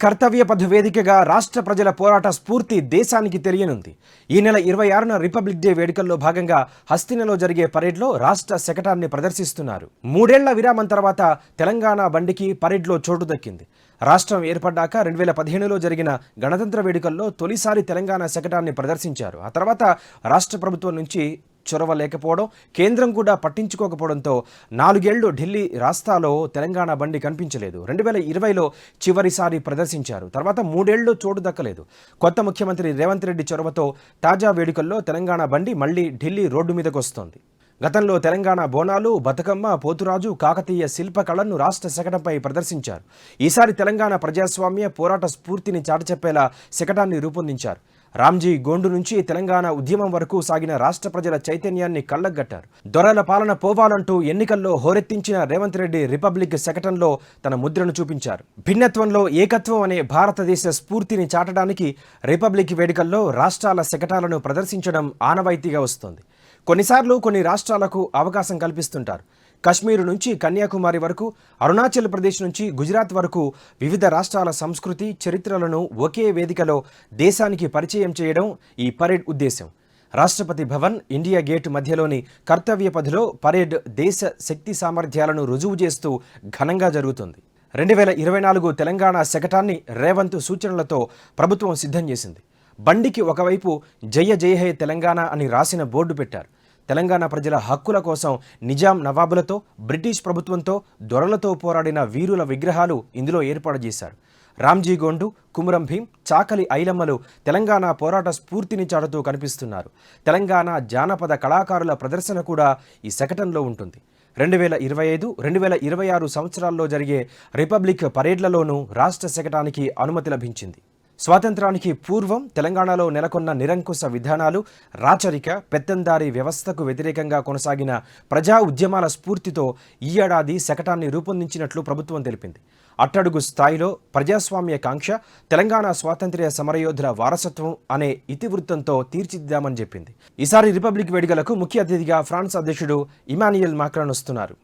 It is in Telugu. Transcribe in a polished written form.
కర్తవ్య పథ వేదికగా రాష్ట్ర ప్రజల పోరాట స్ఫూర్తి దేశానికి తెలియనుంది. ఈ నెల 26న రిపబ్లిక్ డే వేడుకల్లో భాగంగా హస్తినలో జరిగే పరేడ్లో రాష్ట్ర శకటాన్ని ప్రదర్శిస్తున్నారు. 3 ఏళ్ల విరామం తర్వాత తెలంగాణ బండికి పరేడ్లో చోటు దక్కింది. రాష్ట్రం ఏర్పడ్డాక 2015లో జరిగిన గణతంత్ర వేడుకల్లో తొలిసారి తెలంగాణ శకటాన్ని ప్రదర్శించారు. ఆ తర్వాత రాష్ట్ర ప్రభుత్వం నుంచి చొరవ లేకపోవడం, కేంద్రం కూడా పట్టించుకోకపోవడంతో 4 ఏళ్లు ఢిల్లీ రాస్తాలో తెలంగాణ బండి కనిపించలేదు. 2020లో చివరిసారి ప్రదర్శించారు. తర్వాత 3 ఏళ్లు చోటు దక్కలేదు. కొత్త ముఖ్యమంత్రి రేవంత్ రెడ్డి చొరవతో తాజా వేడుకల్లో తెలంగాణ బండి మళ్లీ ఢిల్లీ రోడ్డు మీదకు వస్తోంది. గతంలో తెలంగాణ బోనాలు, బతుకమ్మ, పోతురాజు, కాకతీయ శిల్పకళను రాష్ట్ర శకటంపై ప్రదర్శించారు. ఈసారి తెలంగాణ ప్రజాస్వామ్య పోరాట స్ఫూర్తిని చాటిచెప్పేలా శకటాన్ని రూపొందించారు. రామ్జీ గోండు నుంచి తెలంగాణ ఉద్యమం వరకు సాగిన రాష్ట్ర ప్రజల చైతన్యాన్ని కళ్లగట్టారు. దొరల పాలన పోవాలంటూ ఎన్నికల్లో హోరెత్తించిన రేవంత్ రెడ్డి రిపబ్లిక్ శకటంలో తన ముద్రను చూపించారు. భిన్నత్వంలో ఏకత్వం అనే భారతదేశ స్ఫూర్తిని చాటడానికి రిపబ్లిక్ వేడుకల్లో రాష్ట్రాల శకటాలను ప్రదర్శించడం ఆనవాయితీగా వస్తోంది. కొన్నిసార్లు కొన్ని రాష్ట్రాలకు అవకాశం కల్పిస్తుంటారు. కశ్మీరు నుంచి కన్యాకుమారి వరకు, అరుణాచల్ ప్రదేశ్ నుంచి గుజరాత్ వరకు వివిధ రాష్ట్రాల సంస్కృతి, చరిత్రలను ఒకే వేదికలో దేశానికి పరిచయం చేయడం ఈ పరేడ్ ఉద్దేశం. రాష్ట్రపతి భవన్, ఇండియా గేట్ మధ్యలోని కర్తవ్య పథిలో పరేడ్ దేశ శక్తి సామర్థ్యాలను రుజువు చేస్తూ ఘనంగా జరుగుతుంది. 2024 తెలంగాణ శకటాన్ని రేవంత్ సూచనలతో ప్రభుత్వం సిద్ధం చేసింది. బండికి ఒకవైపు జయ జయ హే తెలంగాణ అని రాసిన బోర్డు పెట్టారు. తెలంగాణ ప్రజల హక్కుల కోసం నిజాం నవాబులతో, బ్రిటిష్ ప్రభుత్వంతో, దొరలతో పోరాడిన వీరుల విగ్రహాలు ఇందులో ఏర్పాటు చేశారు. రామ్జీ గోండు, కుమురం భీం, చాకలి ఐలమ్మలు తెలంగాణ పోరాట స్ఫూర్తిని చాటుతూ కనిపిస్తున్నారు. తెలంగాణ జానపద కళాకారుల ప్రదర్శన కూడా ఈ శకటంలో ఉంటుంది. 2025, 2026 సంవత్సరాల్లో జరిగే రిపబ్లిక్ పరేడ్లలోనూ రాష్ట్ర శకటానికి అనుమతి లభించింది. స్వాతంత్రానికి పూర్వం తెలంగాణలో నెలకొన్న నిరంకుశ విధానాలు, రాచరిక, పెత్తందారీ వ్యవస్థకు వ్యతిరేకంగా కొనసాగిన ప్రజా ఉద్యమాల స్ఫూర్తితో ఈ ఏడాది శకటాన్ని రూపొందించినట్లు ప్రభుత్వం తెలిపింది. అట్టడుగు స్థాయిలో ప్రజాస్వామ్య కాంక్ష, తెలంగాణ స్వాతంత్ర్య సమరయోధుల వారసత్వం అనే ఇతివృత్తంతో తీర్చిదిద్దామని చెప్పింది. ఈసారి రిపబ్లిక్ వేడుకలకు ముఖ్య అతిథిగా ఫ్రాన్స్ అధ్యక్షుడు ఇమాన్యుయల్ మాక్రాన్ వస్తున్నారు.